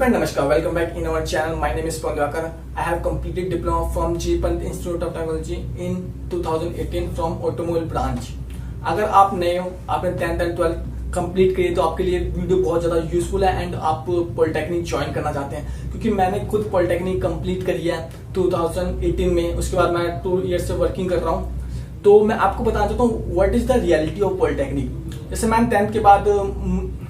friend, Namaskar. Welcome back in our channel. My name is Pandwakar. I have completed diploma from G Pant Institute of Technology in 2018 from Automobile branch. अगर आप नए हो, आपने 10th and 12th complete करी तो आपके लिए video बहुत ज़्यादा यूजफुल है एंड आप पॉलिटेक्निक ज्वाइन करना चाहते हैं, क्योंकि मैंने खुद पॉलिटेक्निक कंप्लीट करी है 2018 में। उसके बाद मैं 2 ईयर से वर्किंग कर रहा हूँ। तो मैं आपको बताना चाहता हूँ what is the reality of polytechnic. जैसे मैंने 10th के बाद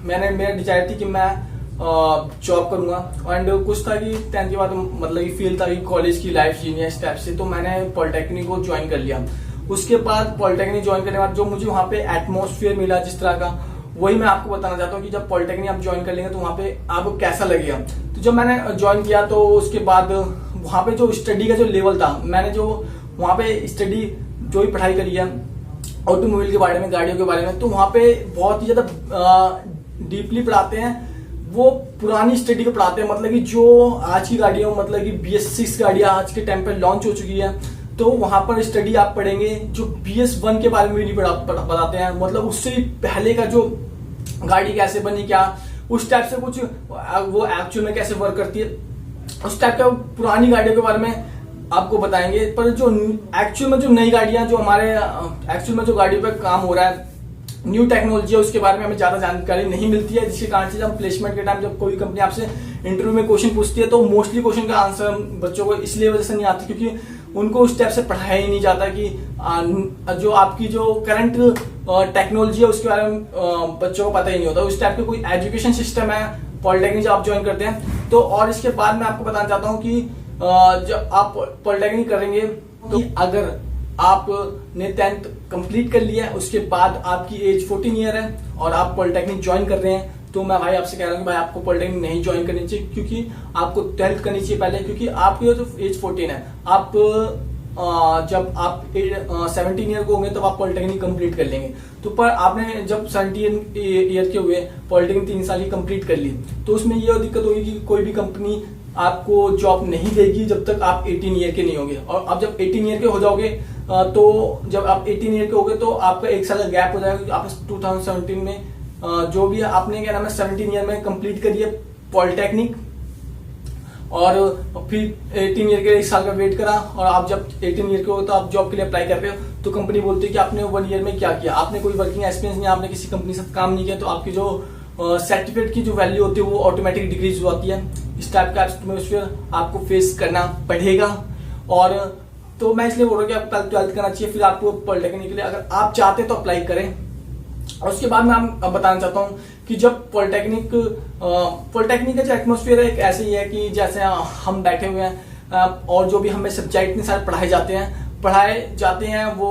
मेरा डिजायर थी कि मैं जॉब करूंगा एंड कुछ था कि 10th के बाद मतलब फील था कि कॉलेज की लाइफ जीनी है इस टाइप से, तो मैंने पॉलिटेक्निक को ज्वाइन कर लिया। उसके बाद पॉलिटेक्निक ज्वाइन करने के बाद जो मुझे वहाँ पे एटमॉस्फेयर मिला जिस तरह का, वही मैं आपको बताना चाहता हूँ कि जब पॉलिटेक्निक आप ज्वाइन कर लेंगे तो वहाँ पे आपको कैसा लगेगा। तो जब मैंने ज्वाइन किया तो उसके बाद वहाँ पे जो स्टडी का जो लेवल था, मैंने जो वहाँ पे स्टडी जो भी पढ़ाई करी है ऑटोमोबाइल के बारे में, गाड़ियों के बारे में, तो वहाँ पे बहुत ही ज्यादा डीपली पढ़ाते हैं। वो पुरानी स्टडी को पढ़ाते हैं, मतलब कि जो आज की गाड़ियों, मतलब कि BS6 गाड़ियां आज के टाइम पे लॉन्च हो चुकी है, तो वहां पर स्टडी आप पढ़ेंगे जो BS1 के बारे में भी नहीं बताते हैं। मतलब उससे पहले का जो गाड़ी कैसे बनी, क्या उस टाइप से कुछ वो एक्चुअल में कैसे वर्क करती है, उस टाइप का पुरानी गाड़ियों के बारे में आपको बताएंगे। पर जो एक्चुअल में जो नई गाड़ियां, जो हमारे एक्चुअल में जो गाड़ियों पर काम हो रहा है, न्यू टेक्नोलॉजी है, उसके बारे में हमें ज्यादा जानकारी नहीं मिलती है, जिसके कारण से जब प्लेसमेंट के टाइम जब कोई कंपनी आपसे इंटरव्यू में क्वेश्चन पूछती है तो मोस्टली क्वेश्चन का आंसर बच्चों को इसलिए वजह से नहीं आती क्योंकि उनको उस टाइप से पढ़ाया ही नहीं जाता कि जो आपकी जो करंट टेक्नोलॉजी है उसके बारे में बच्चों को पता ही नहीं होता। उस टाइप का कोई एजुकेशन सिस्टम है पॉलिटेक्निक जब आप ज्वाइन करते हैं तो। और इसके बाद मैं आपको बताना चाहता हूँ कि जब आप पॉलिटेक्निक करेंगे तो अगर आपने 10th कंप्लीट कर लिया है, उसके बाद आपकी एज 14 ईयर है और आप पॉलिटेक्निक ज्वाइन कर रहे हैं, तो मैं भाई आपसे कह रहा हूँ कि भाई आपको पॉलिटेक्निक नहीं ज्वाइन करनी चाहिए, क्योंकि आपको 12th करनी चाहिए पहले, क्योंकि आपकी जो एज 14 है, आप जब आप 17 ईयर को होंगे तब आप पॉलिटेक्निक कंप्लीट कर लेंगे। तो पर आपने जब 17 ईयर के हुए पॉलिटेक्निक 3 साल की कंप्लीट कर ली, तो उसमें ये दिक्कत होगी कि कोई भी कंपनी आपको जॉब नहीं देगी जब तक आप 18 ईयर के नहीं होंगे। और अब जब 18 ईयर के हो जाओगे तो जब आप 18 ईयर के होगे तो आपका 1 साल का गैप हो जाएगा। आप 2017 में जो भी आपने क्या नाम है 17 ईयर में कंप्लीट करिए पॉलिटेक्निक, और फिर 18 ईयर के 1 साल का वेट करा, और आप जब 18 ईयर के हो तो आप जॉब के लिए अप्लाई कर रहे हो, तो कंपनी बोलती है कि आपने 1 ईयर में क्या किया, आपने कोई वर्किंग एक्सपीरियंस नहीं, आपने किसी कंपनी से काम नहीं किया, तो आपकी जो सर्टिफिकेट की जो वैल्यू होती है वो ऑटोमेटिक डिक्रीज हो जाती है। इस टाइप का एटमॉस्फेयर आपको फेस करना पड़ेगा। और तो मैं इसलिए बोल रहा हूँ कि आप 12th करना चाहिए, फिर आपको पॉलिटेक्निक के लिए अगर आप चाहते तो अप्लाई करें। और उसके बाद मैं आपको बताना चाहता हूँ कि जब पॉलिटेक्निक का जो एटमॉस्फेयर है ऐसे ही है कि जैसे हम बैठे हुए हैं और जो भी हमें सब्जेक्ट इतने सारे पढ़ाए जाते हैं वो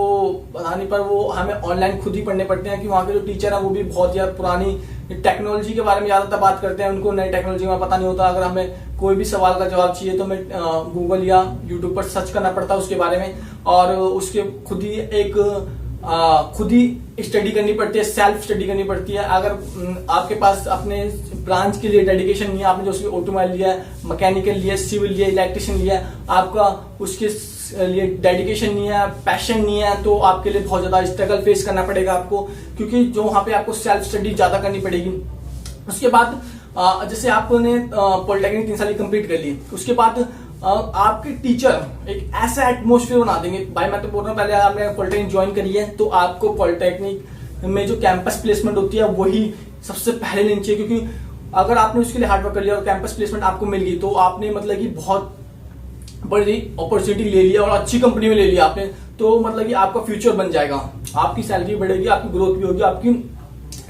पढ़ाने पर वो हमें ऑनलाइन खुद ही पढ़ने पड़ते हैं, कि वहाँ के जो टीचर है वो भी बहुत ज्यादा पुरानी टेक्नोलॉजी के बारे में ज्यादातर बात करते हैं, उनको नई टेक्नोलॉजी में पता नहीं होता। अगर हमें कोई भी सवाल का जवाब चाहिए तो हमें गूगल या यूट्यूब पर सर्च करना पड़ता है उसके बारे में, और उसके खुद ही स्टडी करनी पड़ती है, सेल्फ स्टडी करनी पड़ती है। अगर आपके पास अपने ब्रांच के लिए डेडिकेशन नहीं है, आपने जो ऑटोमोबाइल लिया है, मैकेनिकल लिया, सिविल लिया, इलेक्ट्रिशियन लिया, आपका उसके लिए डेडिकेशन नहीं है, पैशन नहीं है, तो आपके लिए बहुत ज्यादा स्ट्रगल फेस करना पड़ेगा आपको, क्योंकि जो वहां पे आपको सेल्फ स्टडी ज्यादा करनी पड़ेगी। उसके बाद जैसे आपने पॉलिटेक्निक 3 साल कंप्लीट कर ली, उसके बाद आपके टीचर एक ऐसा एटमोस्फेयर बना देंगे। भाई मैं तो बोल रहा हूँ, पहले आपने पॉलिटेक्निक ज्वाइन करी है तो आपको पॉलिटेक्निक में जो कैंपस प्लेसमेंट होती है वही सबसे पहले लेनी चाहिए, क्योंकि अगर आपने उसके लिए हार्डवर्क कर लिया और कैंपस प्लेसमेंट आपको मिल गई तो आपने मतलब कि बहुत बड़ी अपॉर्चुनिटी ले लिया और अच्छी कंपनी में ले लिया आपने, तो मतलब कि आपका फ्यूचर बन जाएगा, आपकी सैलरी बढ़ेगी, आपकी ग्रोथ भी होगी, आपकी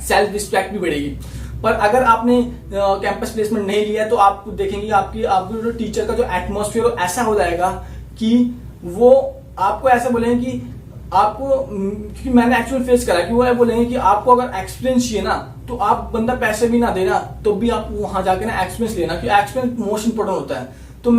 सेल्फ रिस्पेक्ट भी बढ़ेगी। पर अगर आपने कैंपस प्लेसमेंट नहीं लिया तो आप देखेंगे आपकी जो टीचर का जो एटमॉस्फेयर ऐसा हो जाएगा कि वो आपको ऐसा बोलेंगे कि आपको, क्योंकि मैंने एक्चुअल फेस करा कि वो बोलेंगे कि आपको अगर एक्सपीरियंस चाहिए ना तो आप बंदा पैसे भी ना देना तो भी आप वहां जाके ना एक्सपीरियंस लेना, क्योंकि एक्सपीरियंस मोस्ट इंपोर्टेंट होता है। तो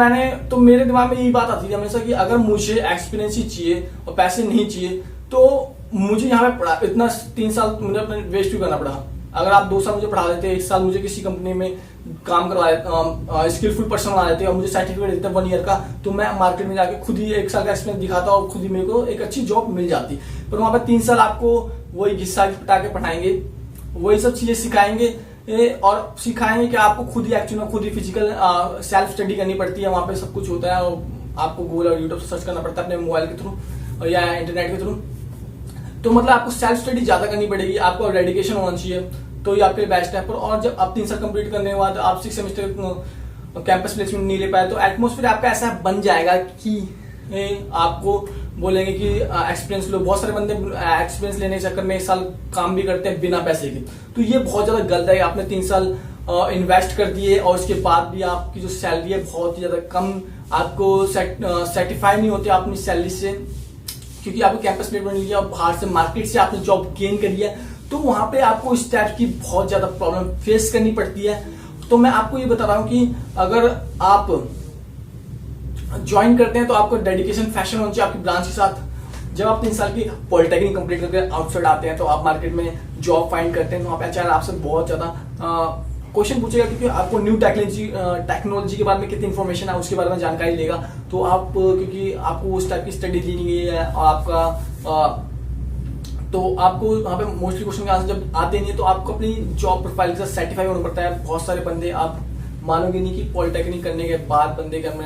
मेरे दिमाग में यही बात आती थी हमेशा कि अगर मुझे एक्सपीरियंस ही चाहिए और पैसे नहीं चाहिए तो मुझे यहाँ पे इतना 3 साल मुझे अपने वेस्ट क्यों करना पड़ा। अगर आप 2 साल मुझे पढ़ा देते, 1 साल मुझे किसी कंपनी में काम करवा स्किलफुल पर्सन बना देते और मुझे सर्टिफिकेट देते 1 ईयर का, तो मैं मार्केट में जाके खुद ही 1 साल का एक्सपीरियंस दिखाता और खुद ही मेरे को एक अच्छी जॉब मिल जाती। पर वहां पर 3 साल आपको वही घिस्सा पटा के पढ़ाएंगे, वही सब चीजें सिखाएंगे और सिखाएंगे कि आपको खुद ही एक्चुअली खुद ही फिजिकल सेल्फ स्टडी करनी पड़ती है, वहां पे सब कुछ होता है और आपको गूगल और यूट्यूब से सर्च करना पड़ता है अपने मोबाइल के थ्रू या इंटरनेट के थ्रू। तो मतलब आपको सेल्फ स्टडी ज्यादा करनी पड़ेगी, आपको डेडिकेशन होना चाहिए, तो ये आपके लिए बेस्ट है। और जब आप 3 साल कंप्लीट करने के बाद आप 6 सेमेस्टर कैंपस प्लेसमेंट नहीं ले पाए तो एटमोस्फेयर आपका ऐसा बन जाएगा कि आपको बोलेंगे कि एक्सपीरियंस लो। बहुत सारे बंदे एक्सपीरियंस लेने के चक्कर में 1 साल काम भी करते हैं बिना पैसे के, तो ये बहुत ज्यादा गलत है। आपने 3 साल इन्वेस्ट कर दिए और उसके बाद भी आपकी जो सैलरी है बहुत ही ज्यादा कम, आपको सेटिस्फाई नहीं होते अपनी सैलरी से, क्योंकि आपको कैंपस प्लेसमेंट लिया और बाहर से मार्केट से आपने जॉब गेन करी है, तो वहां पे आपको इस टाइप की बहुत ज्यादा प्रॉब्लम फेस करनी पड़ती है। तो मैं आपको ये बता रहा हूं कि अगर आप ज्वाइन करते हैं तो आपको डेडिकेशन फैशन होना चाहिए आपकी ब्रांच के साथ। जब आप 3 साल की पॉलिटेक्निक कंप्लीट करके आउटसाइड आते हैं तो आप मार्केट में जॉब फाइंड करते हैं, तो वहां पे एचआर आपसे बहुत ज्यादा क्वेश्चन पूछेगा, क्योंकि आपको न्यू टेक्नोलॉजी के बारे में कितनी इन्फॉर्मेशन है उसके बारे में जानकारी लेगा। तो आप क्योंकि आपको उस टाइप की स्टडी दी गई है और आपका तो आपको वहाँ पे मोस्टली क्वेश्चन के आंसर जब आते नहीं है तो आपको अपनी जॉब प्रोफाइल के साथ सर्टिफाई होना पड़ता है। बहुत सारे बंदे आप मानोगे नहीं कि पॉलिटेक्निक करने के बाद बंदे कंपनी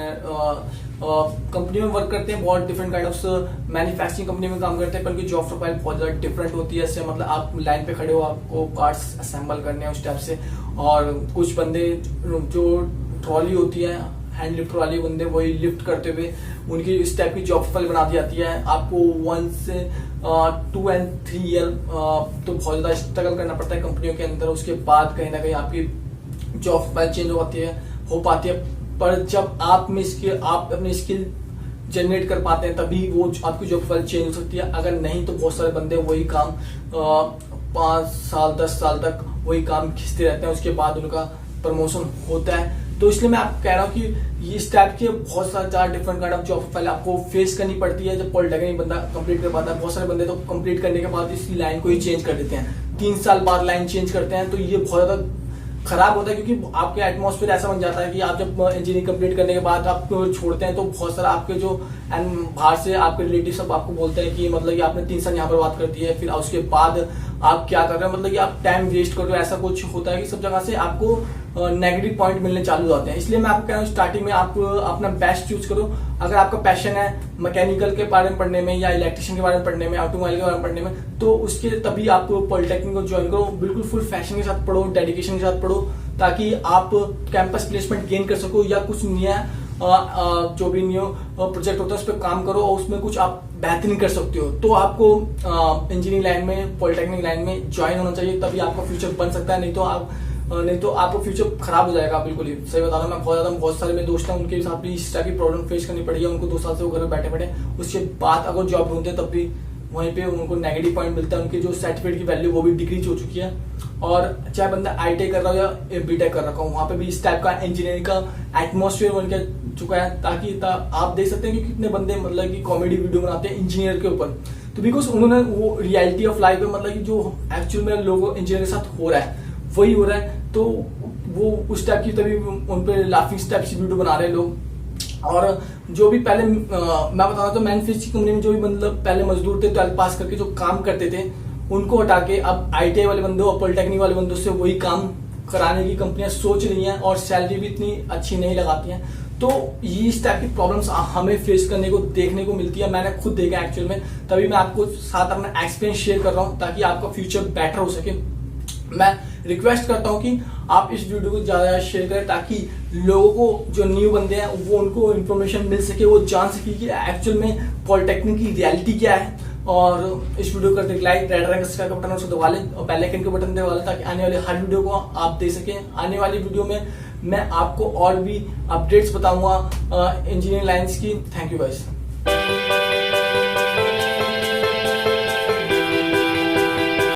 में वर्क करते हैं, बहुत different kind of manufacturing company में काम करते हैं, पर उनकी जॉब प्रोफाइल बहुत ज्यादा डिफरेंट होती है। इससे मतलब आप लाइन पे खड़े हो, आपको पार्ट्स असेंबल करने हैं उस टाइप से। और कुछ बंदे जो ट्रॉली होती है, हैंड लिफ्ट वाली बंदे, वही लिफ्ट करते हुए उनकी इस टाइप की जॉब प्रोफाइल बना दी जाती है। आपको 1 से 2 and 3 ईयर तो बहुत ज्यादा स्ट्रगल करना पड़ता है कंपनियों के अंदर, उसके बाद कहीं ना कहीं आपकी जॉब प्रोफाइल चेंज हो पाती है। पर जब आप अपनी स्किल जनरेट कर पाते हैं तभी वो आपकी जॉब प्रोफाइल चेंज हो सकती है, अगर नहीं तो बहुत सारे बंदे वही काम 5 साल 10 साल तक वही काम खींचते रहते हैं, उसके बाद उनका प्रमोशन होता है। तो इसलिए मैं आपको कह रहा हूँ कि इस टाइप के बहुत सारे different kind of job profile आपको फेस करनी पड़ती है जब पॉलिटेक्निक बंदा कंप्लीट कर पाता है। बहुत सारे बंदे तो कंप्लीट करने के बाद इस लाइन को ही चेंज कर देते हैं, 3 साल बाद लाइन चेंज करते हैं, तो ये बहुत ज्यादा खराब होता है, क्योंकि आपके एटमॉस्फेयर ऐसा बन जाता है कि आप जब इंजीनियरिंग कंप्लीट करने के बाद आप छोड़ते हैं तो बहुत सारा आपके जो बाहर से आपके रिलेटिव सब आपको बोलते हैं कि मतलब कि आपने 3 साल यहाँ पर बात करती है, फिर उसके बाद आप क्या कर रहे हैं, मतलब कि आप टाइम वेस्ट कर रहे हो। ऐसा कुछ होता है कि सब जगह से आपको नेगेटिव पॉइंट मिलने चालू होते हैं। इसलिए मैं आपको कह रहा हूँ स्टार्टिंग में आप अपना बेस्ट चूज करो। अगर आपका पैशन है मैकेनिकल के बारे में पढ़ने में या इलेक्ट्रिशियन के बारे में पढ़ने में, ऑटोमोबाइल के बारे में पढ़ने में, तो उसके तभी आप पॉलिटेक्निक को ज्वाइन करो। बिल्कुल फुल फैशन के साथ पढ़ो, डेडिकेशन के साथ पढ़ो, ताकि आप कैंपस प्लेसमेंट गेन कर सको या कुछ नया जो भी न्यू प्रोजेक्ट होता है उस पर काम करो और उसमें कुछ आप बेहतरीन कर सकते हो। तो आपको इंजीनियरिंग लाइन में, पॉलिटेक्निक लाइन में ज्वाइन होना चाहिए, तभी आपका फ्यूचर बन सकता है। नहीं तो आपका फ्यूचर खराब हो जाएगा। बिल्कुल ही सही बता रहा हूँ मैं। बहुत सारे मेरे दोस्त हैं, उनके साथ भी इस टाइप की प्रॉब्लम फेस करनी पड़ी है। उनको 2 साल से वो घर में बैठे बैठे, उसके बाद अगर जॉब ढूंढते तब भी वहीं पे उनको नेगेटिव पॉइंट मिलता है, उनके जो सर्टिफिकेट की वैल्यू वो भी डिक्रीज हो चुकी है। और चाहे बंदा आईटीआई कर रहा हो या बीटेक कर रखा हो, वहां पे भी इस टाइप का इंजीनियरिंग का एटमॉस्फेयर बन के चुका है। ताकि आप देख सकते हैं कि कितने बंदे मतलब कि कॉमेडी वीडियो बनाते हैं इंजीनियर के ऊपर, तो बिकॉज उन्होंने वो रियलिटी ऑफ लाइफ है, मतलब कि जो एक्चुअल में लोगों इंजीनियर के साथ हो रहा है वही हो रहा है, तो वो उस टाइप की तभी उन पे लाफिंग टाइप की वीडियो बना रहे हैं लोग। और जो भी पहले मैं बता रहा था मैन्युफैक्चरिंग कंपनी में जो भी मतलब पहले मजदूर थे 12th पास करके जो काम करते थे, उनको हटा के अब आईटीआई वाले बंदों और पॉलिटेक्निक वाले बंदों से वही काम कराने की कंपनियां सोच रही हैं और सैलरी भी इतनी अच्छी नहीं लगाती हैं। तो ये इस टाइप की प्रॉब्लम्स हमें फेस करने को देखने को मिलती है। मैंने खुद देखा एक्चुअल में, तभी मैं आपको साथ अपना एक्सपीरियंस शेयर कर रहा हूँ ताकि आपका फ्यूचर बेटर हो सके। मैं रिक्वेस्ट करता हूं कि आप इस वीडियो को ज्यादा शेयर करें ताकि लोगों को, जो न्यू बंदे हैं, वो उनको इन्फॉर्मेशन मिल सके, वो जान सके कि एक्चुअल में पॉलिटेक्निक की रियलिटी क्या है। और इस वीडियो को करते लाइक, रेड रंग का बटन उसको दबा लें और बेल आइकन के बटन दबा लें ताकि आने वाली हर वीडियो को आप देख सकें। आने वाली वीडियो में मैं आपको और भी अपडेट्स बताऊंगा इंजीनियरिंग लाइन्स की। Thank you guys.